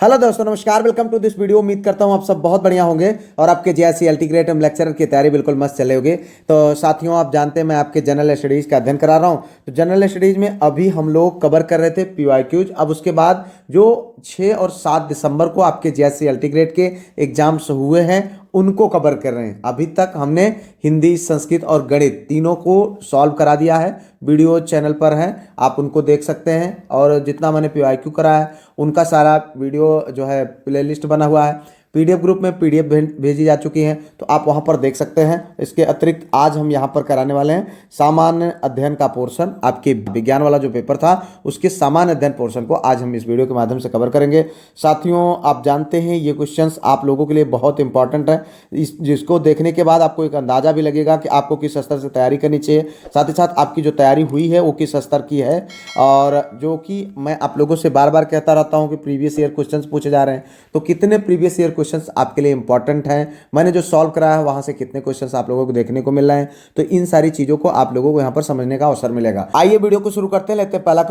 Hello दोस्तों, नमस्कार। Welcome to this video. उम्मीद करता हूं आप सब बहुत बढ़िया होंगे और आपके जेएससी अल्टीग्रेट लेक्चरर की तैयारी बिल्कुल मस्त चले होगी। तो साथियों, आप जानते हैं मैं आपके जनरल स्टडीज़ का अध्ययन करा रहा हूं। तो जनरल स्टडीज़ में अभी हम लोग कवर कर रहे थे पीवाईक्यूज। अब उसके बाद जो 6 और 7 दिसंबर को आपके जेएससी अल्टीग्रेट के एग्जाम्स हुए हैं उनको कवर कर रहे हैं। अभी तक हमने हिंदी, संस्कृत और गणित तीनों को सॉल्व करा दिया है। वीडियो चैनल पर है, आप उनको देख सकते हैं। और जितना मैंने पीवाईक्यू करा है उनका सारा वीडियो जो है प्लेलिस्ट बना हुआ है। पीडीएफ ग्रुप में पीडीएफ भेजी जा चुकी हैं, तो आप वहां पर देख सकते हैं। इसके अतिरिक्त आज हम यहां पर कराने वाले हैं सामान्य अध्ययन का पोर्शन। आपके विज्ञान वाला जो पेपर था उसके सामान्य अध्ययन पोर्शन को आज हम इस वीडियो के माध्यम से कवर करेंगे। साथियों, आप जानते हैं ये क्वेश्चंस आप लोगों के लिए बहुत इंपॉर्टेंट है। जिसको देखने के बाद आपको एक अंदाजा भी लगेगा कि आपको किस स्तर से तैयारी करनी चाहिए। साथ ही साथ आपकी जो तैयारी हुई है वो किस स्तर की है। और जो कि मैं आप लोगों से बार बार कहता रहता हूं कि प्रीवियस ईयर क्वेश्चंस पूछे जा रहे हैं, तो कितने प्रीवियस ईयर क्वेश्चंस आपके लिए इंपॉर्टेंट हैं, मैंने जो सॉल्व कराया है वहां से कितने क्वेश्चंस आप लोगों को देखने को मिल रहे हैं। तो इन सारी चीजों को आप लोगों को यहां पर समझने का अवसर मिलेगा। आइए वीडियो को शुरू करते हैं। लेते हैं पहला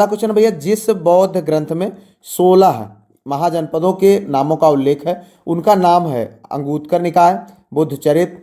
क्वेश्चन भैया, जिस बौद्ध ग्रंथ में 16 महाजनपदों के नामों का उल्लेख है उनका नाम है अंगुत्तर निकाय, बुद्धचरित,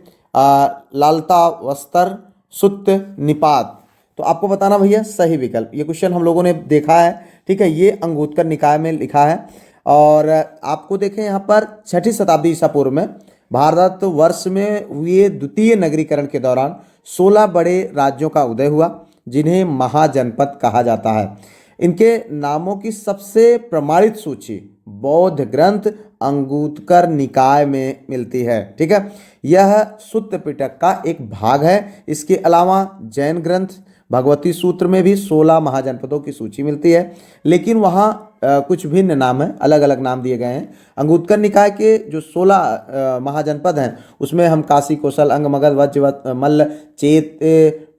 लाल्तावस्तर, सुत्त निपात। तो आपको बताना भैया सही विकल्प। ये क्वेश्चन हम लोगों ने देखा है, ठीक है। ये अंगुत्तर निकाय में लिखा है। और आपको देखें यहाँ पर 6ठी शताब्दी ईसा पूर्व में भारतवर्ष में हुए द्वितीय नगरीकरण के दौरान 16 बड़े राज्यों का उदय हुआ जिन्हें महाजनपद कहा जाता है। इनके नामों की सबसे प्रमाणित सूची बौद्ध ग्रंथ अंगुत्तर निकाय में मिलती है, ठीक है। यह सुत्त पिटक का एक भाग है। इसके अलावा जैन ग्रंथ भगवती सूत्र में भी 16 महाजनपदों की सूची मिलती है, लेकिन वहाँ कुछ भिन्न नाम है, अलग अलग नाम दिए गए हैं। अंगुत्तर निकाय के जो 16 महाजनपद हैं उसमें हम काशी, कौशल, अंग, मगध, वज्र, मल्ल, चेत,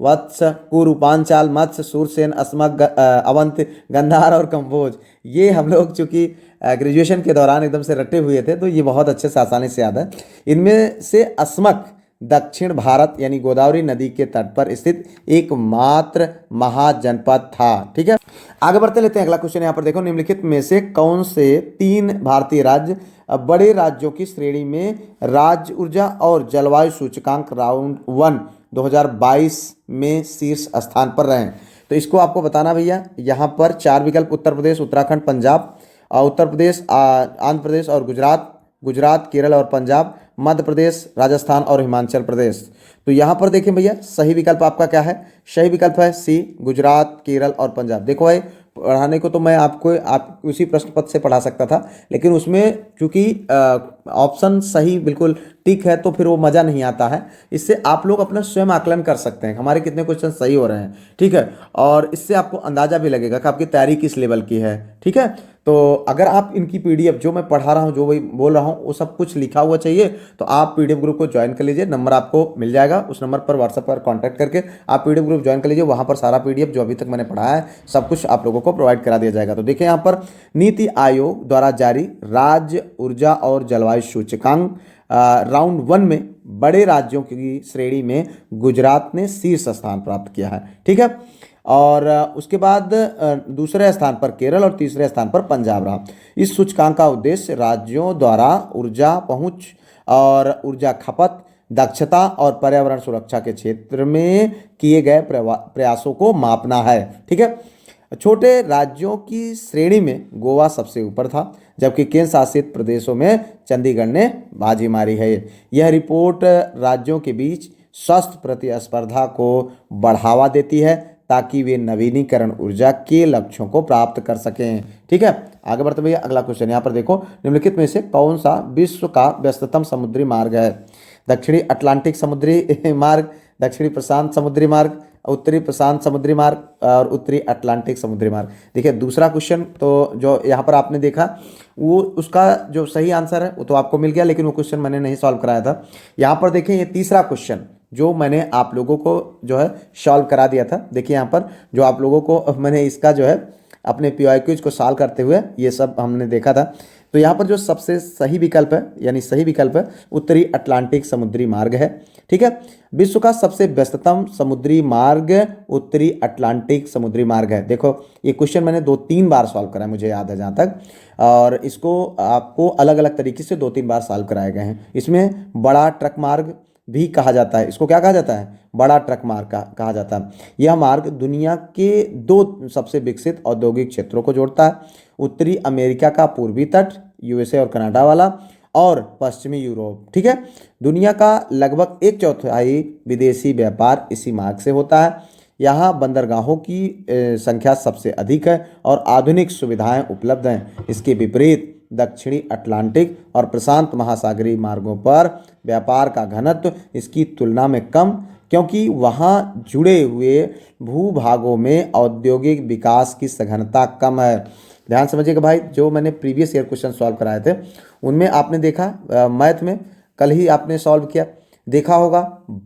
वत्स, कुरु, पांचाल, मत्स्य, सूरसेन, अस्मक, अवंत, गंधार और कंबोज, ये हम लोग चूंकि ग्रेजुएशन के दौरान एकदम से रटे हुए थे तो ये बहुत अच्छे से आसानी से याद है। इनमें से अस्मक दक्षिण भारत यानी गोदावरी नदी के तट पर स्थित एकमात्र महाजनपद था, ठीक है। आगे बढ़ते लेते हैं अगला क्वेश्चन। यहाँ पर देखो, निम्नलिखित में से कौन से 3 भारतीय राज्य बड़े राज्यों की श्रेणी में राज्य ऊर्जा और जलवायु सूचकांक राउंड 1 2022 में शीर्ष स्थान पर रहे? तो इसको आपको बताना भैया। यहाँ पर 4 विकल्प: उत्तर प्रदेश, उत्तराखंड, पंजाब, उत्तर प्रदेश, आंध्र प्रदेश और गुजरात, केरल और पंजाब, मध्य प्रदेश, राजस्थान और हिमाचल प्रदेश। तो यहाँ पर देखें भैया, सही विकल्प आपका क्या है? सही विकल्प है सी, गुजरात, केरल और पंजाब। देखो भाई, पढ़ाने को तो मैं आप उसी प्रश्न पत्र से पढ़ा सकता था, लेकिन उसमें क्योंकि ऑप्शन सही बिल्कुल टिक है तो फिर वो मज़ा नहीं आता है। इससे आप लोग अपना स्वयं आकलन कर सकते हैं हमारे कितने क्वेश्चन सही हो रहे हैं, ठीक है। और इससे आपको अंदाजा भी लगेगा कि आपकी तैयारी किस लेवल की है, ठीक है। तो अगर आप इनकी पीडीएफ जो मैं पढ़ा रहा हूँ, जो वही बोल रहा हूँ, वो सब कुछ लिखा हुआ चाहिए तो आप पीडीएफ ग्रुप को ज्वाइन कर लीजिए। नंबर आपको मिल जाएगा, उस नंबर पर व्हाट्सएप पर कांटेक्ट करके आप पीडीएफ ग्रुप ज्वाइन कर लीजिए। वहाँ पर सारा पीडीएफ जो अभी तक मैंने पढ़ाया है सब कुछ आप लोगों को प्रोवाइड करा दिया जाएगा। तो देखिए, यहाँ पर नीति आयोग द्वारा जारी राज्य ऊर्जा और जलवायु सूचकांक राउंड 1 में बड़े राज्यों की श्रेणी में गुजरात ने शीर्ष स्थान प्राप्त किया है, ठीक है। और उसके बाद दूसरे स्थान पर केरल और तीसरे स्थान पर पंजाब रहा। इस सूचकांक का उद्देश्य राज्यों द्वारा ऊर्जा पहुंच और ऊर्जा खपत, दक्षता और पर्यावरण सुरक्षा के क्षेत्र में किए गए प्रयासों को मापना है, ठीक है। छोटे राज्यों की श्रेणी में गोवा सबसे ऊपर था, जबकि केंद्र शासित प्रदेशों में चंडीगढ़ ने बाजी मारी है। यह रिपोर्ट राज्यों के बीच स्वस्थ प्रतिस्पर्धा को बढ़ावा देती है ताकि वे नवीनीकरण ऊर्जा के लक्ष्यों को प्राप्त कर सकें, ठीक है। आगे बढ़ते भैया, अगला क्वेश्चन। यहाँ पर देखो, निम्नलिखित में से कौन सा विश्व का व्यस्ततम समुद्री मार्ग है? दक्षिणी अटलांटिक समुद्री मार्ग, दक्षिणी प्रशांत समुद्री मार्ग, उत्तरी प्रशांत समुद्री मार्ग और उत्तरी अटलांटिक समुद्री मार्ग। देखिए, दूसरा क्वेश्चन तो जो यहाँ पर आपने देखा वो उसका जो सही आंसर है वो तो आपको मिल गया, लेकिन वो क्वेश्चन मैंने नहीं सॉल्व कराया था। यहाँ पर देखें, ये तीसरा क्वेश्चन जो मैंने आप लोगों को जो है सॉल्व करा दिया था। देखिए, यहाँ पर जो आप लोगों को मैंने इसका जो है अपने पीवाईक्यूज को सॉल्व करते हुए ये सब हमने देखा था। तो यहाँ पर जो सबसे सही विकल्प है, यानी सही विकल्प है उत्तरी अटलांटिक समुद्री मार्ग है। ठीक है, विश्व का सबसे व्यस्ततम समुद्री मार्ग उत्तरी अटलांटिक समुद्री मार्ग है। देखो ये क्वेश्चन मैंने 2-3 बार सॉल्व करा है, मुझे याद है जहाँ तक, और इसको आपको अलग अलग तरीके से 2-3 बार सॉल्व कराए गए हैं। इसमें बड़ा ट्रक मार्ग भी कहा जाता है, इसको क्या कहा जाता है, बड़ा ट्रक मार्ग कहा जाता है। यह मार्ग दुनिया के 2 सबसे विकसित औद्योगिक क्षेत्रों को जोड़ता है, उत्तरी अमेरिका का पूर्वी तट यूएसए और कनाडा वाला, और पश्चिमी यूरोप। ठीक है, दुनिया का लगभग 1/4 विदेशी व्यापार इसी मार्ग से होता है। यहाँ बंदरगाहों की संख्या सबसे अधिक है और आधुनिक सुविधाएं उपलब्ध हैं। इसके विपरीत दक्षिणी अटलांटिक और प्रशांत महासागरीय मार्गों पर व्यापार का घनत्व इसकी तुलना में कम, क्योंकि वहाँ जुड़े हुए भूभागों में औद्योगिक विकास की सघनता कम है। ध्यान समझिएगा भाई, जो मैंने प्रीवियस ईयर क्वेश्चन सॉल्व कराए थे उनमें आपने देखा मैथ में, कल ही आपने सॉल्व किया, देखा होगा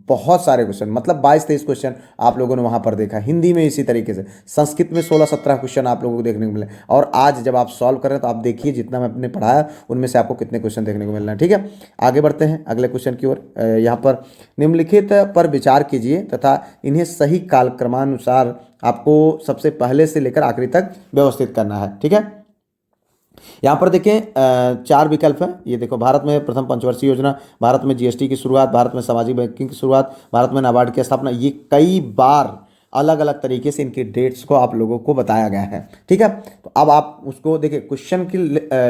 बहुत सारे क्वेश्चन, मतलब 22-23 क्वेश्चन आप लोगों ने वहां पर देखा। हिंदी में इसी तरीके से, संस्कृत में 16-17 क्वेश्चन आप लोगों को देखने को मिले, और आज जब आप सॉल्व कर रहे हैं तो आप देखिए जितना मैंने पढ़ाया उनमें से आपको कितने क्वेश्चन देखने को मिल रहे हैं। ठीक है, आगे बढ़ते हैं अगले क्वेश्चन की ओर। यहाँ पर निम्नलिखित पर विचार कीजिए तथा इन्हें सही कालक्रमानुसार आपको सबसे पहले से लेकर आखिरी तक व्यवस्थित करना है। ठीक है, यहाँ पर देखें 4 विकल्प हैं। ये देखो, भारत में प्रथम पंचवर्षीय योजना, भारत में जीएसटी की शुरुआत, भारत में सामाजिक बैंकिंग की शुरुआत, भारत में नाबार्ड की स्थापना। ये कई बार अलग अलग तरीके से इनकी डेट्स को आप लोगों को बताया गया है। ठीक है, तो अब आप उसको देखिए, क्वेश्चन की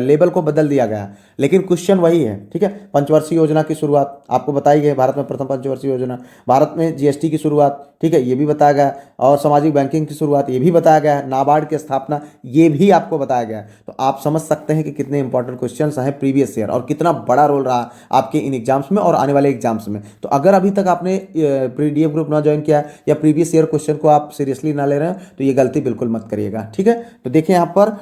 लेबल को बदल दिया गया है लेकिन क्वेश्चन वही है। ठीक है, पंचवर्षीय योजना की शुरुआत आपको बताई गई, भारत में प्रथम पंचवर्षीय योजना, भारत में जीएसटी की शुरुआत, ठीक है, ये भी बताया गया, और सामाजिक बैंकिंग की शुरुआत ये भी बताया गया है, नाबार्ड की स्थापना ये भी आपको बताया गया है। तो आप समझ सकते हैं कि कितने इंपॉर्टेंट क्वेश्चन हैं प्रीवियस ईयर, और कितना बड़ा रोल रहा आपके इन एग्जाम्स में और आने वाले एग्जाम्स में। तो अगर अभी तक आपने पीडीएफ ग्रुप ना ज्वाइन किया या प्रीवियस ईयर क्वेश्चन को आप सीरियसली ना ले रहे हैं तो ये गलती बिल्कुल मत करिएगा। ठीक है, तो देखिए यहाँ पर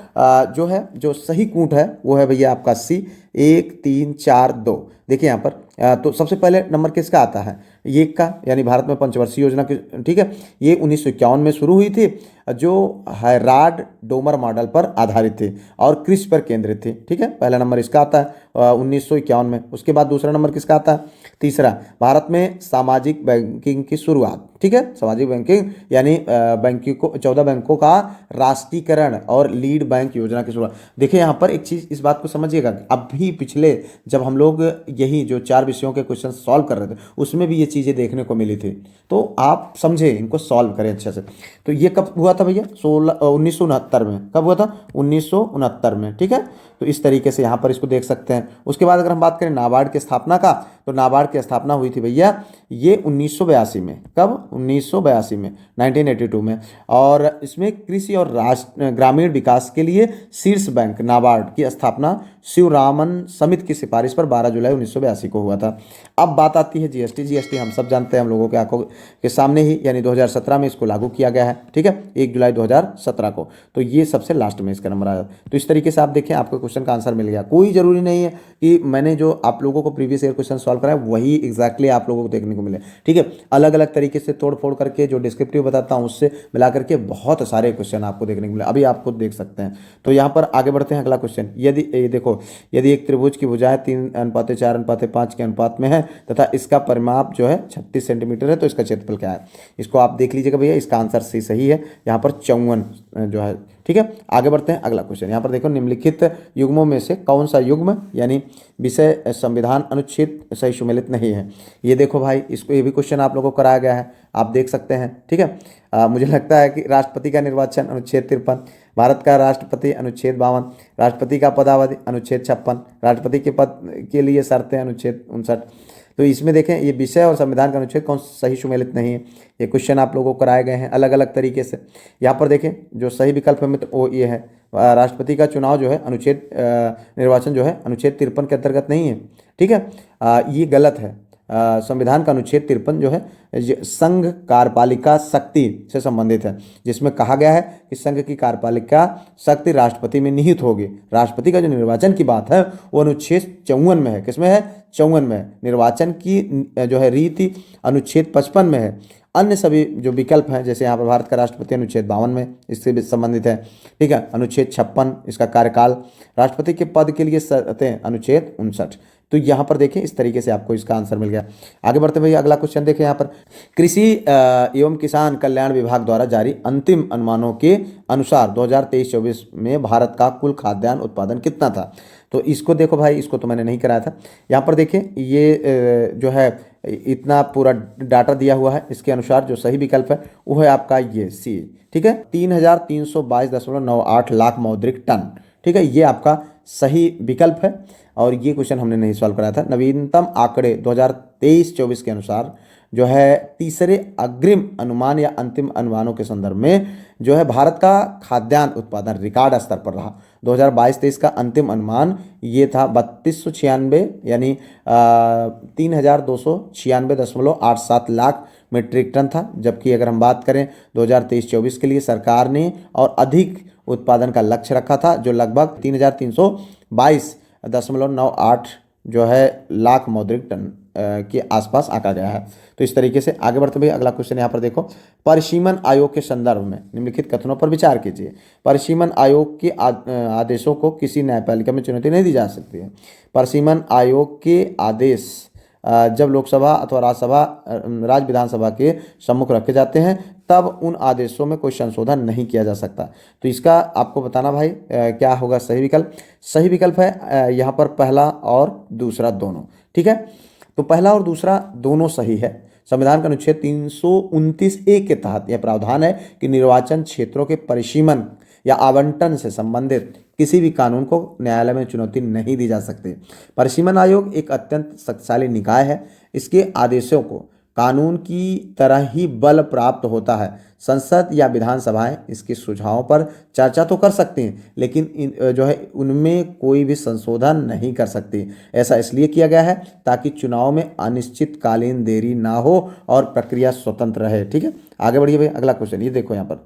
जो है, जो सही कूट है वो है भैया आपका सी 1 3 4 2। देखिए यहाँ पर तो सबसे पहले नंबर किसका आता है, ये का, यानी भारत में पंचवर्षीय योजना की। ठीक है, ये 1951 में शुरू हुई थी, जो हैराड डोमर मॉडल पर आधारित थी और कृषि पर केंद्रित थी। ठीक है, पहला नंबर इसका आता है 1951 में। उसके बाद दूसरा नंबर किसका आता है, तीसरा, भारत में सामाजिक बैंकिंग की शुरुआत। ठीक है, सामाजिक बैंकिंग यानी बैंकिंग को 14 बैंकों का राष्ट्रीयकरण और लीड बैंक योजना की शुरुआत। देखिए यहाँ पर एक चीज़, इस बात को समझिएगा, अभी पिछले जब हम लोग यही जो 4 विषयों के क्वेश्चन सॉल्व कर रहे थे उसमें भी ये चीज़ें देखने को मिली थी, तो आप समझे, इनको सॉल्व करें अच्छे से। तो ये कब हुआ था भैया, 1969 में। कब हुआ था, 1969 में। ठीक है, तो इस तरीके से यहाँ पर इसको देख सकते हैं। उसके बाद अगर हम बात करें नाबार्ड की स्थापना का, तो नाबार्ड की स्थापना हुई थी भैया ये 1982 में। कब, 1982 में, 1982 में। और इसमें कृषि और ग्रामीण विकास के लिए शीर्ष बैंक नाबार्ड की स्थापना शिवरामन समिति की सिफारिश पर 12 जुलाई 1982 को हुआ था। अब बात आती है जीएसटी। जीएसटी हम सब जानते हैं, हम लोगों के आंखों के सामने ही, यानी 2017 में इसको लागू किया गया है। ठीक है, 1 जुलाई 2017 को। तो ये सबसे लास्ट में इसका नंबर आया। तो इस तरीके से आप देखें, आपको क्वेश्चन का आंसर मिल गया। कोई जरूरी नहीं है कि मैंने जो आप लोगों को प्रीवियस ईयर क्वेश्चन सॉल्व कराया वही एग्जैक्टली आप लोगों को देखने को मिले। ठीक है, अलग अलग तरीके से तोड़ फोड़ करके जो डिस्क्रिप्टिव बताता हूँ उससे मिला करके बहुत सारे क्वेश्चन आपको देखने को मिले, अभी आप खुद देख सकते हैं। तो यहाँ पर आगे बढ़ते हैं, अगला क्वेश्चन। यदि ये देखो, यदि एक त्रिभुज की भुजाएं 3:4:5 के अनुपात में है तथा इसका परिमाप जो है 36 सेंटीमीटर है, तो इसका क्षेत्रफल क्या है, इसको आप देख लीजिएगा भैया। इसका आंसर सही है यहाँ पर 54 जो है। ठीक है, आगे बढ़ते हैं, अगला क्वेश्चन। यहाँ पर देखो, निम्नलिखित युग्मों में से कौन सा युग्म यानी विषय संविधान अनुच्छेद सही सुमेलित नहीं है। ये देखो भाई, इसको ये भी क्वेश्चन आप लोगों को कराया गया है, आप देख सकते हैं। ठीक है, मुझे लगता है कि राष्ट्रपति का निर्वाचन अनुच्छेद 53, भारत का राष्ट्रपति अनुच्छेद 52, राष्ट्रपति का पदावधि अनुच्छेद 56, राष्ट्रपति के पद के लिए शर्तें अनुच्छेद 59। तो इसमें देखें, ये विषय और संविधान का अनुच्छेद कौन सही सुमेलित नहीं है। ये क्वेश्चन आप लोगों को कराए गए हैं अलग अलग तरीके से। यहाँ पर देखें, जो सही विकल्प है तो वो ये है, राष्ट्रपति का चुनाव जो है अनुच्छेद निर्वाचन जो है अनुच्छेद 53 के अंतर्गत नहीं है। ठीक है, ये गलत है। संविधान का अनुच्छेद 53 जो है संघ कार्यपालिका शक्ति से संबंधित है, जिसमें कहा गया है कि संघ की कार्यपालिका शक्ति राष्ट्रपति में निहित होगी। राष्ट्रपति का जो निर्वाचन की बात है वो अनुच्छेद 54 में है। किसमें है? 54 में है। निर्वाचन की जो है रीति अनुच्छेद 55 में है। अन्य सभी जो विकल्प हैं, जैसे यहाँ पर भारत का राष्ट्रपति अनुच्छेद 52 में इससे भी संबंधित है, ठीक है। अनुच्छेद 56 इसका कार्यकाल, राष्ट्रपति के पद के लिए शर्तें अनुच्छेद 59। तो यहाँ पर देखें इस तरीके से आपको इसका आंसर मिल गया। आगे बढ़ते भैया अगला क्वेश्चन देखें। यहाँ पर कृषि एवं किसान कल्याण विभाग द्वारा जारी अंतिम अनुमानों के अनुसार 2023-24 में भारत का कुल खाद्यान्न उत्पादन कितना था? तो इसको देखो भाई, इसको तो मैंने नहीं कराया था। यहाँ पर देखें ये जो है इतना पूरा डाटा दिया हुआ है। इसके अनुसार जो सही विकल्प है वो है आपका ये सी, ठीक है, 3,322.98 लाख मौद्रिक टन, ठीक है, ये आपका सही विकल्प है। और ये क्वेश्चन हमने नहीं सॉल्व कराया था। नवीनतम आंकड़े 2023-24 के अनुसार जो है तीसरे अग्रिम अनुमान या अंतिम अनुमानों के संदर्भ में जो है भारत का खाद्यान्न उत्पादन रिकॉर्ड स्तर पर रहा। 2022-23 का अंतिम अनुमान ये था 3296 यानी 3296.87 लाख मीट्रिक टन था। जबकि अगर हम बात करें 2023-24 के लिए सरकार ने और अधिक उत्पादन का लक्ष्य रखा था, जो लगभग 3322.98 जो है लाख मौद्रिक टन के आसपास आंका गया है। तो इस तरीके से आगे बढ़ते हुए अगला क्वेश्चन यहाँ पर देखो। परिसीमन आयोग के संदर्भ में निम्नलिखित कथनों पर विचार कीजिए। परिसीमन आयोग के आदेशों को किसी न्यायपालिका में चुनौती नहीं दी जा सकती है। परिसीमन आयोग के आदेश जब लोकसभा अथवा राज्य विधानसभा के सम्मुख रखे जाते हैं तब उन आदेशों में कोई संशोधन नहीं किया जा सकता। तो इसका आपको बताना भाई क्या होगा सही विकल्प। सही विकल्प है यहाँ पर पहला और दूसरा दोनों, ठीक है। तो पहला और दूसरा दोनों सही है। संविधान का अनुच्छेद 329(a) के तहत यह प्रावधान है कि निर्वाचन क्षेत्रों के परिसीमन या आवंटन से संबंधित किसी भी कानून को न्यायालय में चुनौती नहीं दी जा सकती। परिसीमन आयोग एक अत्यंत शक्तिशाली निकाय है। इसके आदेशों को कानून की तरह ही बल प्राप्त होता है। संसद या विधानसभाएं इसके सुझावों पर चर्चा तो कर सकती हैं, लेकिन जो है उनमें कोई भी संशोधन नहीं कर सकती। ऐसा इसलिए किया गया है ताकि चुनाव में अनिश्चितकालीन देरी ना हो और प्रक्रिया स्वतंत्र रहे, ठीक है। आगे बढ़िए भाई अगला क्वेश्चन, ये देखो यहाँ पर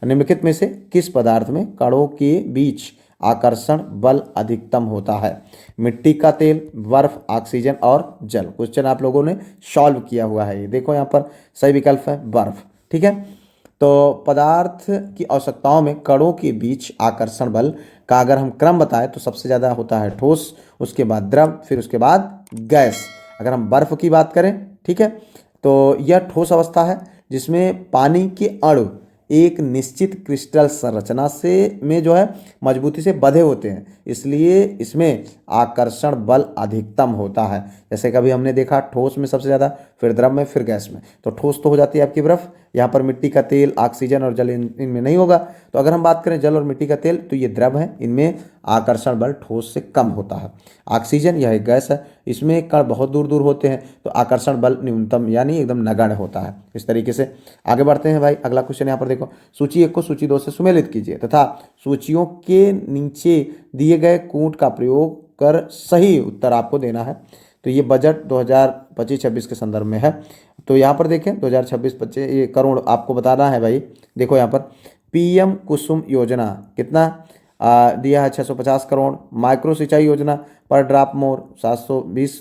निम्नलिखित में से किस पदार्थ में कणों के बीच आकर्षण बल अधिकतम होता है? मिट्टी का तेल, बर्फ, ऑक्सीजन और जल। क्वेश्चन आप लोगों ने सॉल्व किया हुआ है। ये देखो यहाँ पर सही विकल्प है बर्फ, ठीक है। तो पदार्थ की आवश्यकताओं में कणों के बीच आकर्षण बल का अगर हम क्रम बताएं तो सबसे ज़्यादा होता है ठोस, उसके बाद द्रव, फिर उसके बाद गैस। अगर हम बर्फ की बात करें, ठीक है, तो यह ठोस अवस्था है जिसमें पानी के अणु एक निश्चित क्रिस्टल संरचना से में जो है मजबूती से बंधे होते हैं, इसलिए इसमें आकर्षण बल अधिकतम होता है। जैसे कभी हमने देखा ठोस में सबसे ज़्यादा, फिर द्रव में, फिर गैस में। तो ठोस तो हो जाती है आपकी बर्फ, यहाँ पर मिट्टी का तेल, ऑक्सीजन और जल इनमें नहीं होगा। तो अगर हम बात करें जल और मिट्टी का तेल तो ये द्रव है, इनमें आकर्षण बल ठोस से कम होता है। ऑक्सीजन यह एक गैस है, इसमें कण बहुत दूर दूर होते हैं तो आकर्षण बल न्यूनतम यानी एकदम नगण्य होता है। इस तरीके से आगे बढ़ते हैं भाई अगला क्वेश्चन यहाँ पर देखो। सूची 1 को सूची 2 से सुमेलित कीजिए तथा सूचियों के नीचे दिए गए कूट का प्रयोग कर सही उत्तर आपको देना है। तो ये बजट 2025-26 के संदर्भ में है। तो यहाँ पर देखें 2026-25 ये करोड़ आपको बताना है भाई। देखो यहाँ पर पीएम कुसुम योजना कितना दिया है 650 करोड़। माइक्रो सिंचाई योजना पर ड्रॉप मोर 720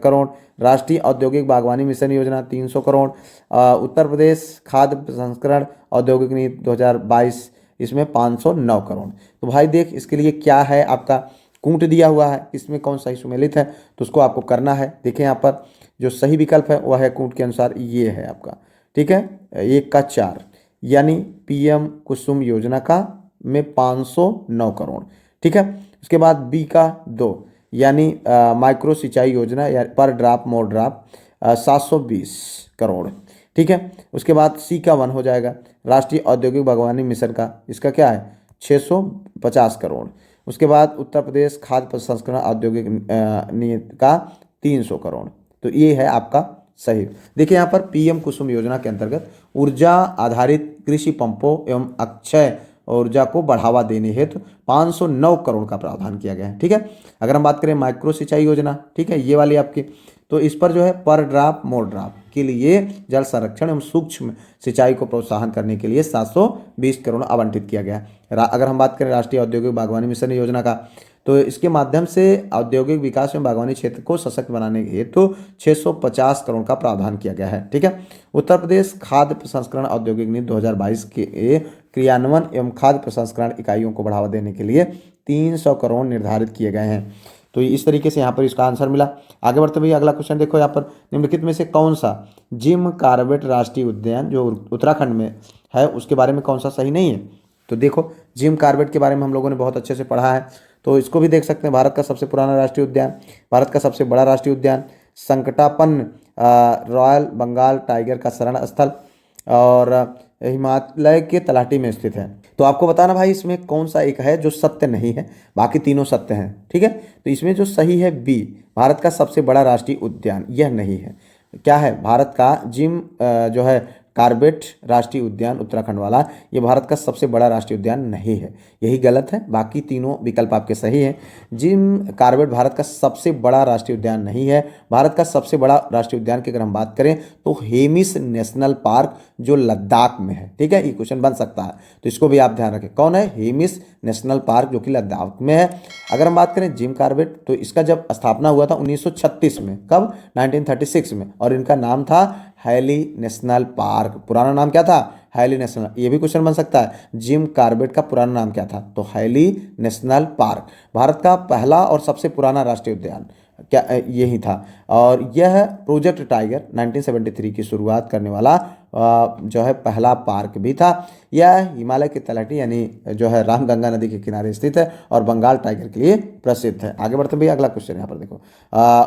करोड़। राष्ट्रीय औद्योगिक बागवानी मिशन योजना 300 करोड़। उत्तर प्रदेश खाद्य प्रसंस्करण औद्योगिक नीति 2022 इसमें 509 करोड़। तो भाई देख इसके लिए क्या है आपका कूट दिया हुआ है, इसमें कौन सही सुमेलित है तो उसको आपको करना है। देखें यहाँ पर जो सही विकल्प है वह है कूट के अनुसार ये है आपका, ठीक है, 1 का 4 यानी पीएम कुसुम योजना का में 509 करोड़, ठीक है। उसके बाद बी का 2 यानी माइक्रो सिंचाई योजना या पर ड्रॉप मोर ड्रॉप 720 करोड़, ठीक है। उसके बाद सी का 1 हो जाएगा राष्ट्रीय औद्योगिक बागवानी मिशन का, इसका क्या है 650 करोड़। उसके बाद उत्तर प्रदेश खाद्य प्रसंस्करण औद्योगिक नीति का 300 करोड़। तो ये है आपका सही। देखिए यहाँ पर पीएम कुसुम योजना के अंतर्गत ऊर्जा आधारित कृषि पंपों एवं अक्षय ऊर्जा को बढ़ावा देने हेतु 509 करोड़ का प्रावधान किया गया है। ठीक है। अगर हम बात करें माइक्रो सिंचाई योजना, ठीक है, ये वाली आपकी, तो इस पर जो है पर ड्रॉप मोर ड्रॉप के लिए जल संरक्षण एवं सूक्ष्म सिंचाई को प्रोत्साहन करने के लिए 720 करोड़ आवंटित किया गया है। अगर हम बात करें राष्ट्रीय औद्योगिक बागवानी मिशन योजना का, तो इसके माध्यम से औद्योगिक विकास एवं बागवानी क्षेत्र को सशक्त बनाने हेतु 650 करोड़ का प्रावधान किया गया है। ठीक है। उत्तर प्रदेश खाद्य प्रसंस्करण औद्योगिक नीति 2022 के क्रियान्वयन एवं खाद्य प्रसंस्करण इकाइयों को बढ़ावा देने के लिए 300 करोड़ निर्धारित किए गए हैं। तो इस तरीके से यहाँ पर इसका आंसर मिला। आगे बढ़ते भैया अगला क्वेश्चन देखो, यहाँ पर निम्नलिखित में से कौन सा जिम कॉर्बेट राष्ट्रीय उद्यान जो उत्तराखंड में है उसके बारे में कौन सा सही नहीं है। तो देखो जिम कॉर्बेट के बारे में हम लोगों ने बहुत अच्छे से पढ़ा है, तो इसको भी देख सकते हैं। भारत का सबसे पुराना राष्ट्रीय उद्यान, भारत का सबसे बड़ा राष्ट्रीय उद्यान, संकटापन्न रॉयल बंगाल टाइगर का शरण स्थल और हिमालय के तलहटी में स्थित है। तो आपको बताना भाई इसमें कौन सा एक है जो सत्य नहीं है, बाकी तीनों सत्य हैं। ठीक है। तो इसमें जो सही है बी, भारत का सबसे बड़ा राष्ट्रीय उद्यान, यह नहीं है। क्या है, भारत का जिम जो है कॉर्बेट राष्ट्रीय उद्यान उत्तराखंड वाला, ये भारत का सबसे बड़ा राष्ट्रीय उद्यान नहीं है, यही गलत है। बाकी तीनों विकल्प आपके सही हैं। जिम कॉर्बेट भारत का सबसे बड़ा राष्ट्रीय उद्यान नहीं है। भारत का सबसे बड़ा राष्ट्रीय उद्यान की अगर हम बात करें तो हेमिस नेशनल पार्क जो लद्दाख में है। ठीक है, ये क्वेश्चन बन सकता है, तो इसको भी आप ध्यान रखें। कौन है, हेमिस नेशनल पार्क जो कि लद्दाख में है। अगर हम बात करें जिम कॉर्बेट, तो इसका जब स्थापना हुआ था 1936 में, कब, 1936 में, और इनका नाम था हैली नेशनल पार्क। पुराना नाम क्या था, हैली नेशनल। ये भी क्वेश्चन बन सकता है, जिम कॉर्बेट का पुराना नाम क्या था, तो हैली नेशनल पार्क। भारत का पहला और सबसे पुराना राष्ट्रीय उद्यान क्या यही था। और यह प्रोजेक्ट टाइगर 1973 की शुरुआत करने वाला जो है पहला पार्क भी था। यह हिमालय के तलहटी यानी जो है रामगंगा नदी के किनारे स्थित है और बंगाल टाइगर के लिए प्रसिद्ध है। आगे बढ़ते भैया अगला क्वेश्चन यहाँ पर देखो,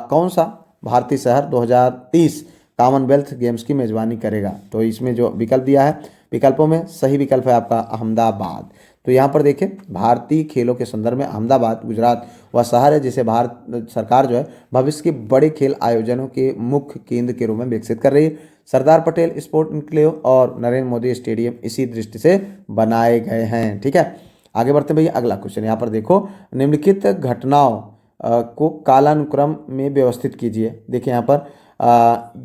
कौन सा भारतीय शहर 2030 कॉमनवेल्थ गेम्स की मेजबानी करेगा। तो इसमें जो विकल्प दिया है, विकल्पों में सही विकल्प है आपका अहमदाबाद। तो यहाँ पर देखें, भारतीय खेलों के संदर्भ में अहमदाबाद गुजरात वह शहर है जिसे भारत सरकार जो है भविष्य के बड़े खेल आयोजनों के मुख्य केंद्र के रूप में विकसित कर रही है। सरदार पटेल स्पोर्ट इनक्लेव और नरेंद्र मोदी स्टेडियम इसी दृष्टि से बनाए गए हैं। ठीक है। आगे बढ़ते भैया अगला क्वेश्चन, यहाँ पर देखो, निम्नलिखित घटनाओं को कालानुक्रम में व्यवस्थित कीजिए। देखिए यहाँ पर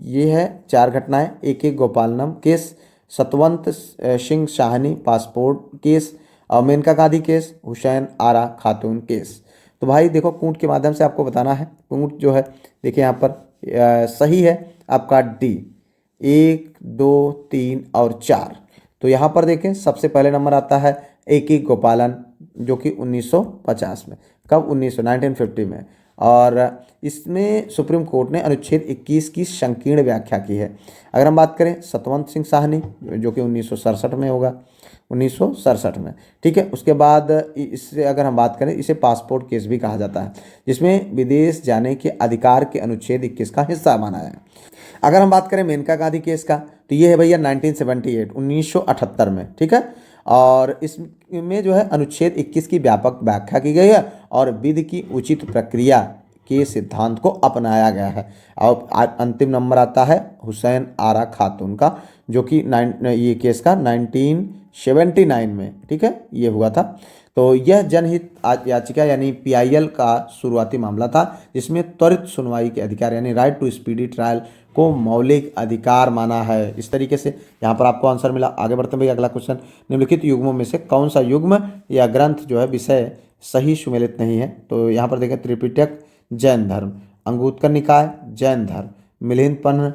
ये है 4 घटनाएं, एक Gopalanam case, Satwant Singh Sawhney passport case, Maneka Gandhi case, Hussain Ara Khatoon case. तो भाई देखो कूट के माध्यम से आपको बताना है। कूट जो है देखिए यहाँ पर सही है आपका डी, 1, 2, 3 और 4। तो यहाँ पर देखें सबसे पहले नंबर आता है एक गोपालन जो कि 1950 में, कब, 1950 में। और इसमें सुप्रीम कोर्ट ने अनुच्छेद 21 की संकीर्ण व्याख्या की है। अगर हम बात करें सतवंत सिंह साहनी जो कि 1967 में होगा, 1967 में। ठीक है। उसके बाद इससे अगर हम बात करें, इसे पासपोर्ट केस भी कहा जाता है, जिसमें विदेश जाने के अधिकार के अनुच्छेद 21 का हिस्सा माना है। अगर हम बात करें मेनका गांधी केस का, तो ये है भैया 1978, 1978 में। ठीक है। और इसमें जो है अनुच्छेद 21 की व्यापक व्याख्या की गई है और विधि की उचित प्रक्रिया के सिद्धांत को अपनाया गया है। और अंतिम नंबर आता है हुसैन आरा खातून का, जो कि ये केस का 1979 में, ठीक है, ये हुआ था। तो यह जनहित याचिका यानी पीआईएल का शुरुआती मामला था, जिसमें त्वरित सुनवाई के अधिकार यानी राइट टू स्पीडी ट्रायल को मौलिक अधिकार माना है। इस तरीके से यहाँ पर आपको आंसर मिला। आगे बढ़ते हैं अगला क्वेश्चन, निम्नलिखित युग्मों में से कौन सा युग्म या ग्रंथ जो है विषय सही सुमेलित नहीं है। तो यहाँ पर देखें, त्रिपिटक जैन धर्म, अंगुत्तर निकाय जैन धर्म, मिलिंदपन्ह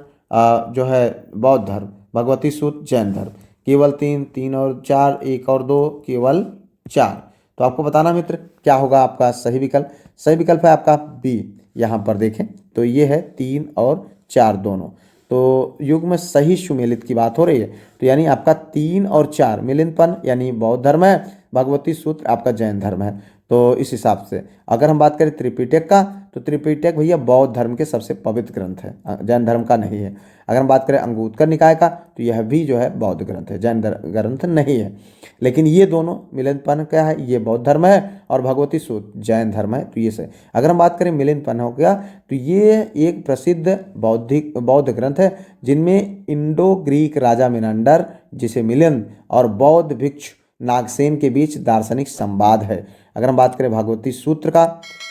जो है बौद्ध धर्म, भगवती सूत्र जैन धर्म। केवल 3, 3 और 4, 1 और 2, केवल 4। तो आपको बताना मित्र क्या होगा आपका सही विकल्प। सही विकल्प है आपका बी। यहाँ पर देखें तो ये है 3 और 4 दोनों। तो युग्म में सही सुमेलित की बात हो रही है, तो यानी आपका 3 और 4 मिलिंदपन्ह यानी बौद्ध धर्म है, भगवती सूत्र आपका जैन धर्म है। तो इस हिसाब से अगर हम बात करें त्रिपिटक का, तो त्रिपिटक भैया बौद्ध धर्म के सबसे पवित्र ग्रंथ है, जैन धर्म का नहीं है। अगर हम बात करें अंगुत्तर निकाय का, तो यह भी जो है बौद्ध ग्रंथ है, जैन ग्रंथ नहीं है। लेकिन ये दोनों मिलिंदपन्ह क्या है, ये बौद्ध धर्म है और भगवती सूत्र जैन धर्म है, तो ये सही। अगर हम बात करें मिलिंदपन्ह हो गया, तो ये एक प्रसिद्ध बौद्ध ग्रंथ है जिनमें इंडो ग्रीक राजा मिनांडर जिसे मिलिंद और बौद्ध भिक्षु नागसेन के बीच दार्शनिक संवाद है। अगर हम बात करें भागवती सूत्र का,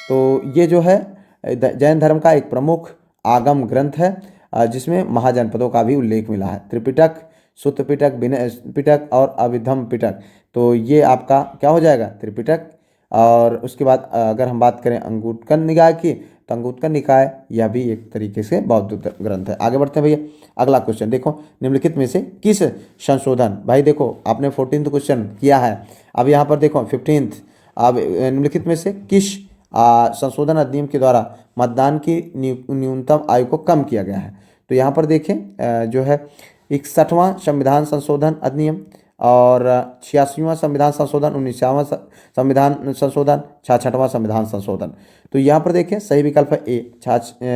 तो ये जो है जैन धर्म का एक प्रमुख आगम ग्रंथ है, जिसमें महाजनपदों का भी उल्लेख मिला है। त्रिपिटक, सुत्त पिटक, विनय पिटक और अभिधम पिटक, तो ये आपका क्या हो जाएगा, त्रिपिटक। और उसके बाद अगर हम बात करें अंगुत्तर निकाय की, तो अंगुत्तर निकाय यह भी एक तरीके से बौद्ध ग्रंथ है। आगे बढ़ते हैं भैया। अगला क्वेश्चन देखो, निम्नलिखित में से किस संशोधन, भाई देखो आपने 14th क्वेश्चन किया है, अब यहाँ पर देखो 15th, अब निम्नलिखित में से किस संशोधन अधिनियम के द्वारा मतदान की न्यूनतम आयु को कम किया गया है। तो यहाँ पर देखें जो है 61वां संविधान संशोधन अधिनियम और 86वां संविधान संशोधन, 19वां संविधान संशोधन, 66वां संविधान संशोधन। तो यहाँ पर देखें सही विकल्प है ए,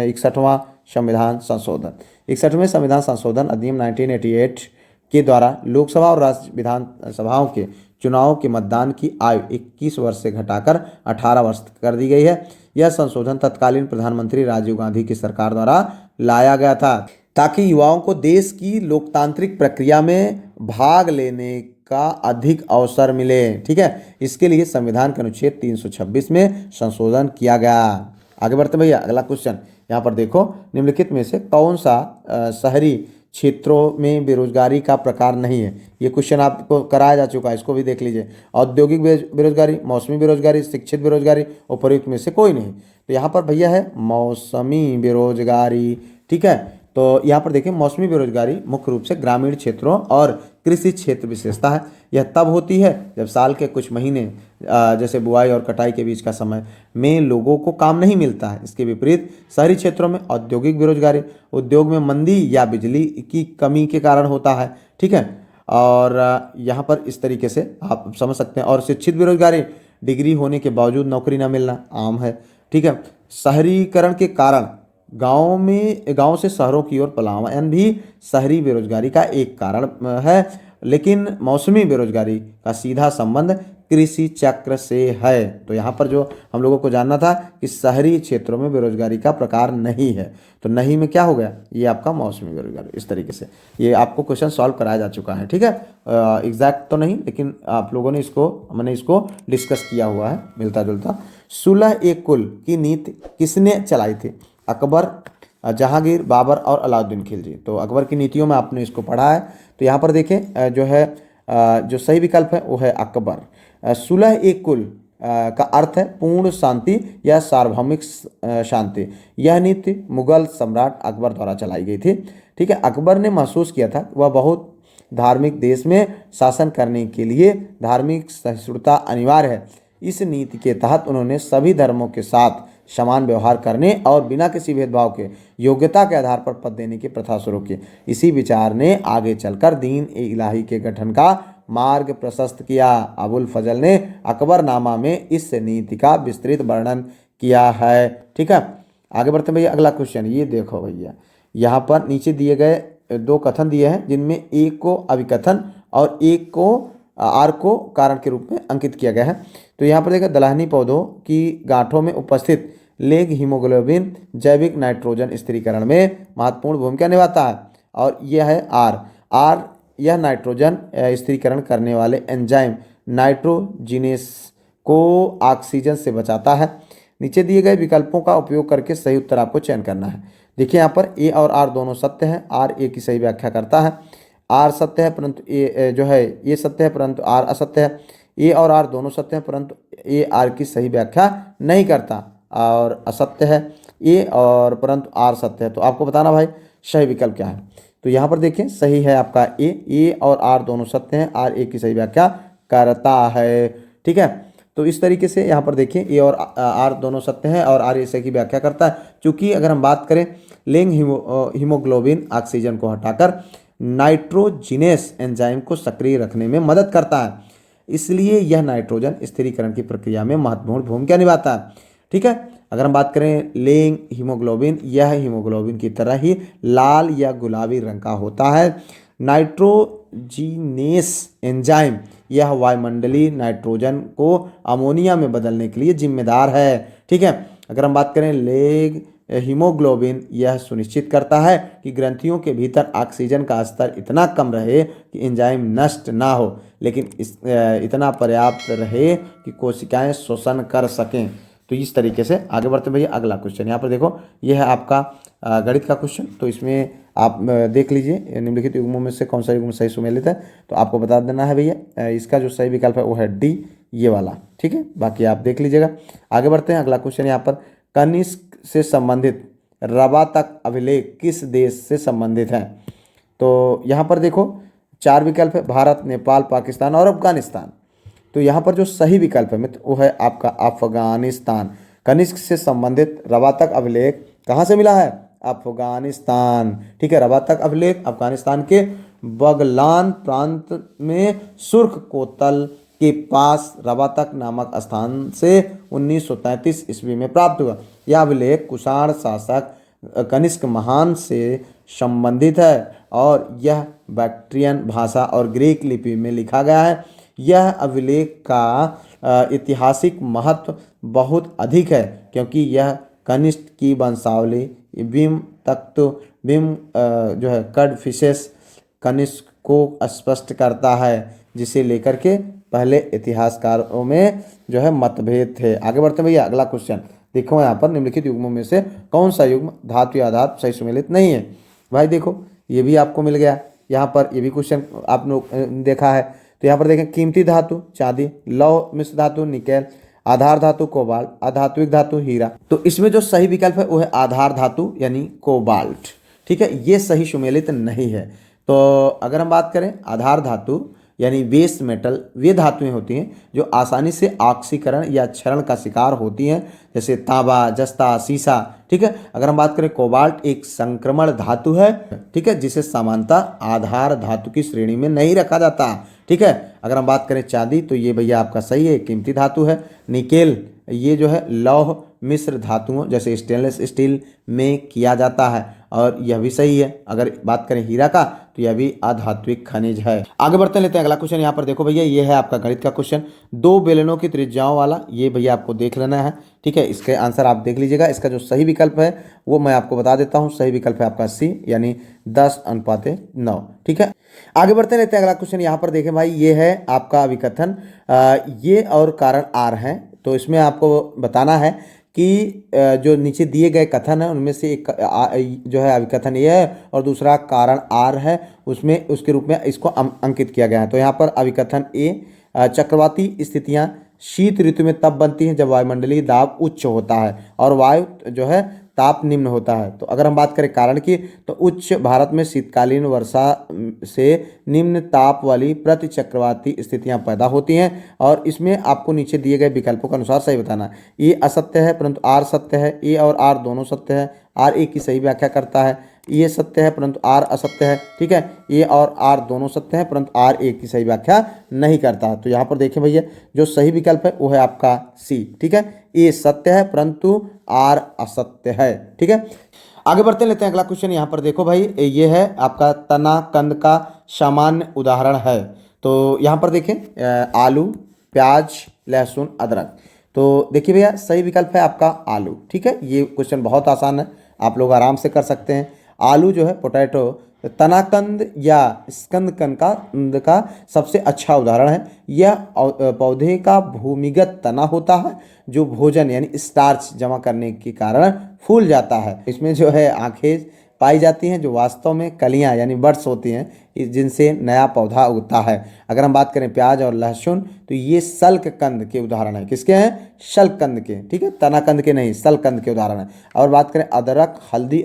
61वां संविधान संशोधन। 61वें संविधान संशोधन अधिनियम 1988 के द्वारा लोकसभा और राज्य विधानसभाओं के चुनाव के मतदान की आयु 21 वर्ष से घटाकर 18 वर्ष कर दी गई है। यह संशोधन तत्कालीन प्रधानमंत्री राजीव गांधी की सरकार द्वारा लाया गया था, ताकि युवाओं को देश की लोकतांत्रिक प्रक्रिया में भाग लेने का अधिक अवसर मिले। ठीक है, इसके लिए संविधान के अनुच्छेद 326 में संशोधन किया गया। आगे बढ़ते भैया, अगला क्वेश्चन यहाँ पर देखो, निम्नलिखित में से कौन सा शहरी क्षेत्रों में बेरोजगारी का प्रकार नहीं है। ये क्वेश्चन आपको कराया जा चुका है, इसको भी देख लीजिए। औद्योगिक बेरोजगारी, मौसमी बेरोजगारी, शिक्षित बेरोजगारी, उपर्युक्त में से कोई नहीं। तो यहाँ पर भैया है मौसमी बेरोजगारी। ठीक है, तो यहाँ पर देखिए मौसमी बेरोजगारी मुख्य रूप से ग्रामीण क्षेत्रों और कृषि क्षेत्र विशेषता है। यह तब होती है जब साल के कुछ महीने जैसे बुआई और कटाई के बीच का समय में लोगों को काम नहीं मिलता है। इसके विपरीत शहरी क्षेत्रों में औद्योगिक बेरोजगारी उद्योग में मंदी या बिजली की कमी के कारण होता है। ठीक है, और यहाँ पर इस तरीके से आप समझ सकते हैं। और शिक्षित बेरोजगारी डिग्री होने के बावजूद नौकरी न मिलना आम है। ठीक है, शहरीकरण के कारण गांव से शहरों की ओर पलायन भी शहरी बेरोजगारी का एक कारण है, लेकिन मौसमी बेरोजगारी का सीधा संबंध कृषि चक्र से है। तो यहाँ पर जो हम लोगों को जानना था कि शहरी क्षेत्रों में बेरोजगारी का प्रकार नहीं है, तो नहीं में क्या हो गया, ये आपका मौसमी बेरोजगारी। इस तरीके से ये आपको क्वेश्चन सॉल्व कराया जा चुका है। ठीक है, एग्जैक्ट तो नहीं, लेकिन आप लोगों ने मैंने इसको डिस्कस किया हुआ है मिलता जुलता। 16 की नीति किसने चलाई थी? अकबर, जहांगीर, बाबर और अलाउद्दीन खिलजी। तो अकबर की नीतियों में आपने इसको पढ़ा है। तो यहाँ पर देखें जो है जो सही विकल्प है वो है अकबर। 16 का अर्थ है पूर्ण शांति या सार्वभौमिक शांति। यह नीति मुगल सम्राट अकबर द्वारा चलाई गई थी। ठीक है, अकबर ने महसूस किया था वह बहुत धार्मिक देश में शासन करने के लिए धार्मिक सहिष्णुता अनिवार्य है। इस नीति के तहत उन्होंने सभी धर्मों के साथ समान व्यवहार करने और बिना किसी भेदभाव के योग्यता के आधार पर पद देने की प्रथा शुरू की। इसी विचार ने आगे चलकर दीन ए इलाही के गठन का मार्ग प्रशस्त किया। अबुल फजल ने अकबरनामा में इस नीति का विस्तृत वर्णन किया है। ठीक है, आगे बढ़ते भैया। अगला क्वेश्चन ये देखो भैया, यहाँ पर नीचे दिए गए 2 कथन दिए हैं, जिनमें एक को अभिकथन और एक को आर को कारण के रूप में अंकित किया गया है। तो यहाँ पर देखा, दलहनी पौधों की गांठों में उपस्थित लेग हीमोग्लोबिन जैविक नाइट्रोजन स्थिरीकरण में महत्वपूर्ण भूमिका निभाता है। और यह है आर यह नाइट्रोजन स्थिरीकरण करने वाले एंजाइम नाइट्रोजिनेस को ऑक्सीजन से बचाता है। नीचे दिए गए विकल्पों का उपयोग करके सही उत्तर आपको चयन करना है। देखिए यहाँ पर ए और आर दोनों सत्य हैं। आर ए की सही व्याख्या करता है, आर सत्य है परंतु ए जो है ये सत्य है परंतु आर असत्य है। ए और आर दोनों सत्य हैं परंतु ए आर की सही व्याख्या नहीं करता और असत्य है। ए और परंतु आर सत्य है। तो आपको बताना भाई सही विकल्प क्या है। तो यहाँ पर देखें सही है आपका ए और आर दोनों सत्य हैं, आर ए की सही व्याख्या करता है। ठीक है, तो इस तरीके से यहाँ पर देखिए ए और आर दोनों सत्य हैं और आर ए सही की व्याख्या करता है। क्योंकि अगर हम बात करें लेंग हीमोग्लोबिन ऑक्सीजन को हटाकर नाइट्रोजिनेस एंजाइम को सक्रिय रखने में मदद करता है, इसलिए यह नाइट्रोजन स्थिरीकरण की प्रक्रिया में महत्वपूर्ण भूमिका निभाता है। ठीक है, अगर हम बात करें लेंग हीमोग्लोबिन, यह हीमोग्लोबिन की तरह ही लाल या गुलाबी रंग का होता है। नाइट्रोजिनेस एंजाइम यह वायुमंडलीय नाइट्रोजन को अमोनिया में बदलने के लिए जिम्मेदार है। ठीक है, अगर हम बात करें लेग हीमोग्लोबिन यह सुनिश्चित करता है कि ग्रंथियों के भीतर ऑक्सीजन का स्तर इतना कम रहे कि एंजाइम नष्ट ना हो, लेकिन इतना पर्याप्त रहे कि कोशिकाएं शोषण कर सकें। तो इस तरीके से आगे बढ़ते हैं भैया। अगला क्वेश्चन यहाँ पर देखो, यह है आपका गणित का क्वेश्चन। तो इसमें आप देख लीजिए निम्नलिखित युग्मों में से कौन सा युग्म सही सुमेलित है। तो आपको बता देना है भैया, इसका जो सही विकल्प है वो है डी, ये वाला। ठीक है, बाकी आप देख लीजिएगा। आगे बढ़ते हैं। अगला क्वेश्चन यहाँ पर, कनिष्क से संबंधित रवा तक अभिलेख किस देश से संबंधित है। तो यहाँ पर देखो 4 विकल्प है, भारत, नेपाल, पाकिस्तान और अफगानिस्तान। तो यहाँ पर जो सही विकल्प है मित्र वो है आपका अफगानिस्तान। कनिष्क से संबंधित रवा तक अभिलेख कहाँ से मिला है, अफगानिस्तान। ठीक है, रवा तक अभिलेख अफगानिस्तान के बगलान प्रांत में सुर्ख कोतल के पास रवा तक नामक स्थान से 1933 ईस्वी में प्राप्त हुआ। यह अभिलेख कुषाण शासक कनिष्क महान से संबंधित है और यह बैक्ट्रियन भाषा और ग्रीक लिपि में लिखा गया है। यह अभिलेख का ऐतिहासिक महत्व बहुत अधिक है क्योंकि यह कनिष्क की वंशावली भीम तख्त भीम जो है कड़फिशेस कनिष्क को स्पष्ट करता है, जिसे लेकर के पहले इतिहासकारों में जो है मतभेद थे। आगे बढ़ते हैं भैया। अगला क्वेश्चन देखो, यहाँ पर निम्नलिखित युग्मों में से कौन सा युग्म धातु या आधार सही सुमेलित नहीं है। भाई देखो ये भी आपको मिल गया, यहाँ पर ये भी क्वेश्चन आप लोग देखा है। तो यहाँ पर देखें, कीमती धातु चांदी, लौह मिश्र धातु निकेल, आधार धातु कोबाल्ट, अधात्विक धातु हीरा। तो इसमें जो सही विकल्प है वो है आधार धातु यानी कोबाल्ट। ठीक है, ये सही सुमेलित नहीं है। तो अगर हम बात करें आधार धातु यानी बेस मेटल, वे धातुएं होती हैं जो आसानी से ऑक्सीकरण या क्षरण का शिकार होती हैं, जैसे तांबा, जस्ता, सीसा। ठीक है, अगर हम बात करें कोबाल्ट एक संक्रमण धातु है। ठीक है, जिसे सामान्यतः आधार धातु की श्रेणी में नहीं रखा जाता। ठीक है, अगर हम बात करें चांदी तो ये भैया आपका सही है, कीमती धातु है। निकेल ये जो है लौह मिश्र धातुओं जैसे स्टेनलेस स्टील में किया जाता है और यह भी सही है। अगर बात करें हीरा का तो यह भी अधात्विक खनिज है। आगे बढ़ते लेते हैं अगला क्वेश्चन। यहाँ पर देखो भैया, ये है आपका गणित का क्वेश्चन, 2 बेलनों की त्रिज्याओं वाला। ये भैया आपको देख लेना है। ठीक है, इसके आंसर आप देख लीजिएगा। इसका जो सही विकल्प है वो मैं आपको बता देता हूँ। सही विकल्प है आपका सी यानी 10:9। ठीक है, आगे बढ़ते लेते हैं अगला क्वेश्चन। यहाँ पर देखें भाई, ये है आपका अभिकथन ये और कारण आर है। तो इसमें आपको बताना है कि जो नीचे दिए गए कथन है उनमें से एक जो है अभिकथन ये है और दूसरा कारण आर है, उसमें उसके रूप में इसको अंकित किया गया है। तो यहाँ पर अभिकथन ए, चक्रवाती स्थितियाँ शीत ऋतु में तब बनती हैं जब वायुमंडलीय दाब उच्च होता है और वायु जो है ताप निम्न होता है। तो अगर हम बात करें कारण की तो उच्च भारत में शीतकालीन वर्षा से निम्न ताप वाली प्रति चक्रवाती स्थितियां पैदा होती हैं और इसमें आपको नीचे दिए गए विकल्पों के अनुसार सही बताना है। ये असत्य है परंतु आर सत्य है, ए और आर दोनों सत्य है, आर ए की सही व्याख्या करता है, ये सत्य है परंतु आर असत्य है। ठीक है, ए और आर दोनों सत्य है परंतु आर ए की सही व्याख्या नहीं करता। तो यहाँ पर देखें भैया, जो सही विकल्प है वो है आपका सी। ठीक है, ए सत्य है परंतु आर असत्य है। ठीक है, आगे बढ़ते लेते हैं अगला क्वेश्चन। यहाँ पर देखो भाई, ये है आपका तना कंद का सामान्य उदाहरण है। तो यहाँ पर देखें आलू, प्याज, लहसुन, अदरक। तो देखिए भैया, सही विकल्प है आपका आलू। ठीक है, ये क्वेश्चन बहुत आसान है, आप लोग आराम से कर सकते हैं। आलू जो है पोटैटो तनाकंद या स्कंदकंद का सबसे अच्छा उदाहरण है। यह पौधे का भूमिगत तना होता है जो भोजन यानी स्टार्च जमा करने के कारण फूल जाता है। इसमें जो है आंखें पाई जाती हैं जो वास्तव में कलियां यानी बड्स होती हैं जिनसे नया पौधा उगता है। अगर हम बात करें प्याज और लहसुन तो ये शल्ककंद के उदाहरण है। किसके हैं? शल्ककंद के। ठीक है, तनाकंद के नहीं, शल्ककंद के उदाहरण है। और बात करें अदरक, हल्दी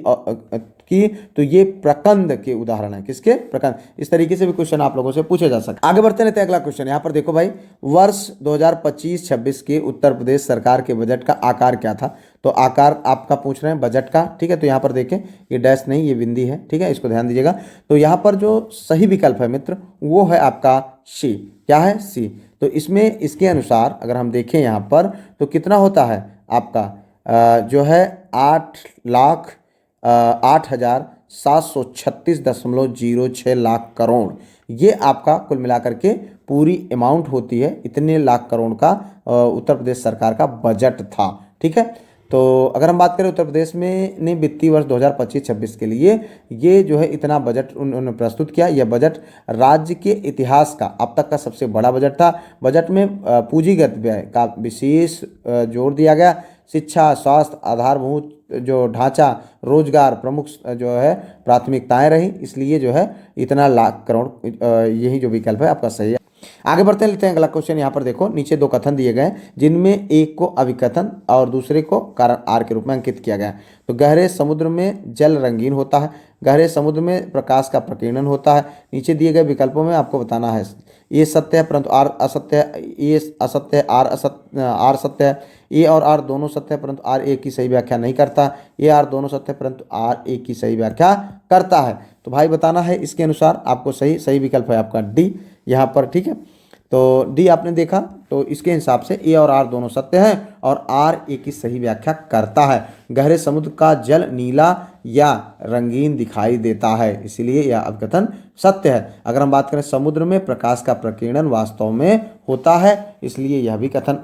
की तो ये प्रकंद के उदाहरण है। किसके? प्रकंद। इस तरीके से भी क्वेश्चन आप लोगों से पूछे जा सकते हैं। आगे बढ़ते रहते हैं अगला क्वेश्चन। यहाँ पर देखो भाई, वर्ष 2025-26 के उत्तर प्रदेश सरकार के बजट का आकार क्या था? तो आकार आपका पूछ रहे हैं बजट का। ठीक है, तो यहाँ पर देखें, ये डैश नहीं, ये बिंदी है। ठीक है, इसको ध्यान दीजिएगा। तो यहाँ पर जो सही विकल्प है मित्र वो है आपका सी। क्या है? सी। तो इसमें इसके अनुसार अगर हम देखें यहाँ पर तो कितना होता है आपका जो है 8,0736.06 लाख करोड़। ये आपका कुल मिलाकर के पूरी अमाउंट होती है। इतने लाख करोड़ का उत्तर प्रदेश सरकार का बजट था। ठीक है, तो अगर हम बात करें उत्तर प्रदेश में ने वित्तीय वर्ष 2025-26 के लिए ये जो है इतना बजट उन्होंने प्रस्तुत किया। यह बजट राज्य के इतिहास का अब तक का सबसे बड़ा बजट था। बजट में पूंजीगत व्यय का विशेष जोर दिया गया। शिक्षा, स्वास्थ्य, आधारभूत जो ढांचा, रोजगार प्रमुख जो है प्राथमिकताएं रही, इसलिए जो है इतना लाख करोड़ यही जो विकल्प है आपका सही है। आगे बढ़ते हैं, लेते हैं अगला क्वेश्चन। यहाँ पर देखो नीचे दो कथन दिए गए जिनमें एक को अभिकथन और दूसरे को कारण आर के रूप में अंकित किया गया है। तो गहरे समुद्र में जल रंगीन होता है, गहरे समुद्र में प्रकाश का प्रकीर्णन होता है। नीचे दिए गए विकल्पों में आपको बताना है ये सत्य है परंतु आर असत्य है, ये असत्य है, आर सत्य है, ए और आर दोनों सत्य है परंतु आर एक की सही व्याख्या नहीं करता, ये आर दोनों सत्य है परंतु आर एक की सही व्याख्या करता है। तो भाई बताना है इसके अनुसार आपको सही विकल्प है आपका डी यहाँ पर, ठीक है। तो डी आपने देखा, तो इसके हिसाब से ए और आर दोनों सत्य हैं और आर ए की सही व्याख्या करता है। गहरे समुद्र का जल नीला या रंगीन दिखाई देता है, इसलिए यह अभिकथन सत्य है। अगर हम बात करें समुद्र में प्रकाश का प्रकीर्णन वास्तव में होता है, इसलिए यह भी कथन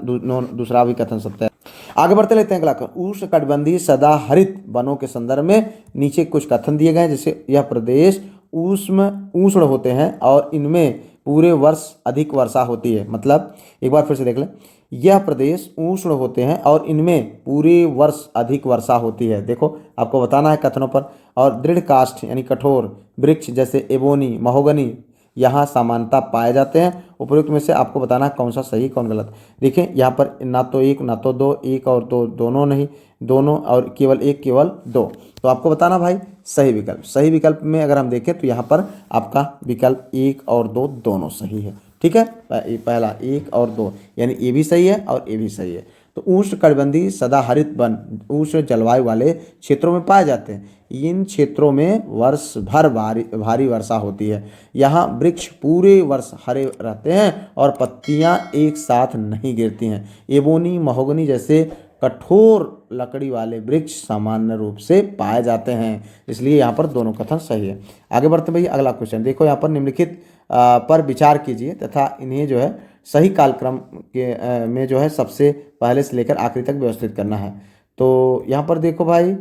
दूसरा भी कथन सत्य है। आगे बढ़ते लेते हैं अगला। उष्णकटिबंधीय सदाहरित वनों के संदर्भ में नीचे कुछ कथन दिए गए हैं, जैसे यह प्रदेश उष्ण होते हैं और इनमें पूरे वर्ष अधिक वर्षा होती है। मतलब एक बार फिर से देख लें, यह प्रदेश उष्ण होते हैं और इनमें पूरे वर्ष अधिक वर्षा होती है। देखो आपको बताना है कथनों पर। और दृढ़ काष्ठ यानी कठोर वृक्ष जैसे एबोनी, महोगनी यहाँ समानता पाए जाते हैं। उपयुक्त में से आपको बताना है कौन सा सही कौन गलत। देखिए यहाँ पर ना तो एक ना तो दो, एक और दो दोनों नहीं, दोनों और केवल एक केवल दो। तो आपको बताना भाई सही विकल्प। सही विकल्प में अगर हम देखें तो यहाँ पर आपका विकल्प एक और दो दोनों सही है, ठीक है। पहला एक और दो यानी ये भी सही है और ये भी सही है। तो उष्णकटिबंधीय सदाहरित वन उष्ण जलवायु वाले क्षेत्रों में पाए जाते हैं। इन क्षेत्रों में वर्ष भर भारी वर्षा होती है। यहाँ वृक्ष पूरे वर्ष हरे रहते हैं और पत्तियाँ एक साथ नहीं गिरती हैं। एबोनी, महोगनी जैसे कठोर लकड़ी वाले वृक्ष सामान्य रूप से पाए जाते हैं, इसलिए यहाँ पर दोनों कथन सही है। आगे बढ़ते भैया अगला क्वेश्चन देखो। यहाँ पर निम्नलिखित पर विचार कीजिए तथा इन्हें जो है सही कालक्रम के में जो है सबसे पहले से लेकर आखिरी तक व्यवस्थित करना है। तो यहाँ पर देखो भाई,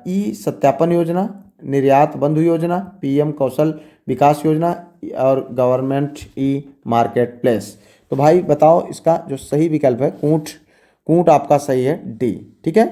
ई सत्यापन योजना, निर्यात बंधु योजना, पीएम कौशल विकास योजना और गवर्नमेंट ई मार्केट प्लेस। तो भाई बताओ इसका जो सही विकल्प है कूट आपका सही है डी, ठीक है।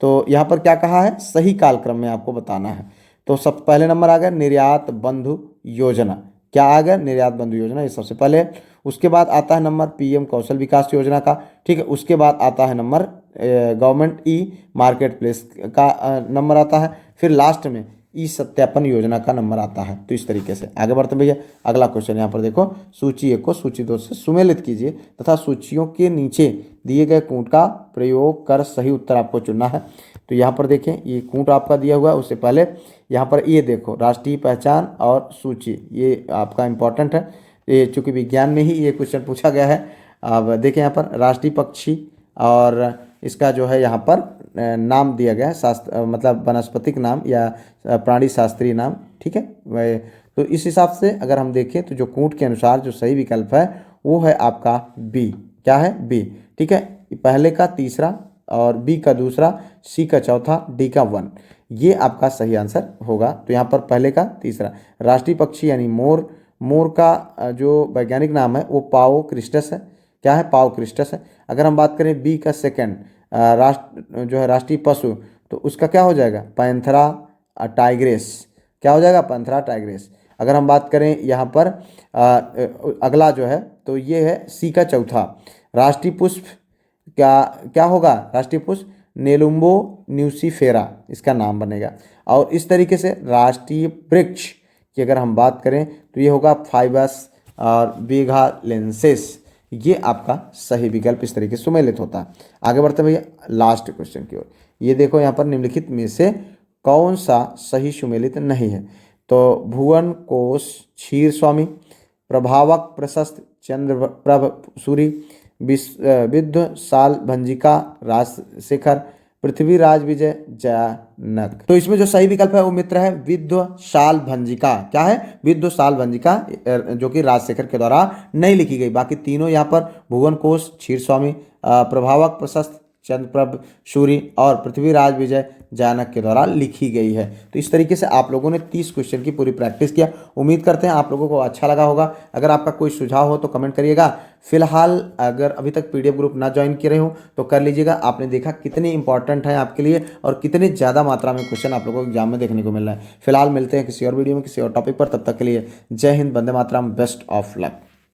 तो यहाँ पर क्या कहा है, सही कालक्रम में आपको बताना है। तो सब पहले नंबर आ गया निर्यात बंधु योजना। क्या आ गया, निर्यात बंधु योजना, ये सबसे पहले। उसके बाद आता है नंबर पीएम कौशल विकास योजना का, ठीक है। उसके बाद आता है number government e market place का नंबर आता है। फिर लास्ट में ई सत्यापन योजना का नंबर आता है। तो इस तरीके से आगे बढ़ते भैया अगला क्वेश्चन। यहाँ पर देखो, सूची 1 को सूची 2 से सुमेलित कीजिए तथा सूचियों के नीचे दिए गए कूट का प्रयोग कर सही उत्तर आपको चुनना है। तो यहाँ पर देखें ये कूट आपका दिया हुआ है। उससे पहले यहाँ पर ये देखो राष्ट्रीय पहचान और सूची, ये आपका इम्पोर्टेंट है। ये चूँकि विज्ञान में ही ये क्वेश्चन पूछा गया है। अब देखें यहाँ पर राष्ट्रीय पक्षी और इसका जो है यहाँ पर नाम दिया गया है, शास्त्र मतलब वनस्पतिक नाम या प्राणी शास्त्रीय नाम, ठीक है। वह तो इस हिसाब से अगर हम देखें तो जो कूट के अनुसार जो सही विकल्प है वो है आपका बी। क्या है, बी, ठीक है। पहले का तीसरा और बी का दूसरा, सी का चौथा, डी का 1, ये आपका सही आंसर होगा। तो यहाँ पर पहले का तीसरा राष्ट्रीय पक्षी यानी मोर, मोर का जो वैज्ञानिक नाम है वो पाओ क्रिस्टस है। क्या है, पाओ क्रिस्टस है। अगर हम बात करें बी का सेकंड राष्ट्र जो है राष्ट्रीय पशु, तो उसका क्या हो जाएगा, पैंथरा टाइग्रेस। क्या हो जाएगा, पैंथरा टाइग्रेस। अगर हम बात करें यहाँ पर अगला जो है तो ये है सी का चौथा राष्ट्रीय पुष्प, क्या होगा, राष्ट्रीय पुष्प नेलुम्बो न्यूसीफेरा इसका नाम बनेगा। और इस तरीके से राष्ट्रीय वृक्ष की अगर हम बात करें तो ये होगा फाइबस और बेगालेंसिस, ये आपका सही विकल्प इस तरीके से सुमेलित होता है। आगे बढ़ते हैं भैया लास्ट क्वेश्चन की ओर। ये देखो यहाँ पर निम्नलिखित में से कौन सा सही सुमेलित नहीं है। तो भुवन कोश क्षीर स्वामी, प्रभावक प्रशस्त चंद्रप्रभ सूरी, विद्व साल भंजिका राजशेखर, पृथ्वीराज विजय जनक। तो इसमें जो सही विकल्प है वो मित्र है विद्व साल भंजिका। क्या है, विद्व साल भंजिका, जो कि राजशेखर के द्वारा नहीं लिखी गई। बाकी तीनों यहाँ पर भुवन कोश क्षीर स्वामी, प्रभावक प्रशस्त चंद्रप्रभ सूरी और पृथ्वीराज विजय जानक के द्वारा लिखी गई है। तो इस तरीके से आप लोगों ने 30 क्वेश्चन की पूरी प्रैक्टिस किया। उम्मीद करते हैं आप लोगों को अच्छा लगा होगा। अगर आपका कोई सुझाव हो तो कमेंट करिएगा। फिलहाल अगर अभी तक पीडीएफ ग्रुप ना ज्वाइन किए रहे हो तो कर लीजिएगा। आपने देखा कितनी इंपॉर्टेंट है आपके लिए और कितनी ज़्यादा मात्रा में क्वेश्चन आप लोगों को एग्जाम में देखने को मिल रहा है। फिलहाल मिलते हैं किसी और वीडियो में किसी और टॉपिक पर, तब तक के लिए जय Hind, Vande Mataram, best of luck.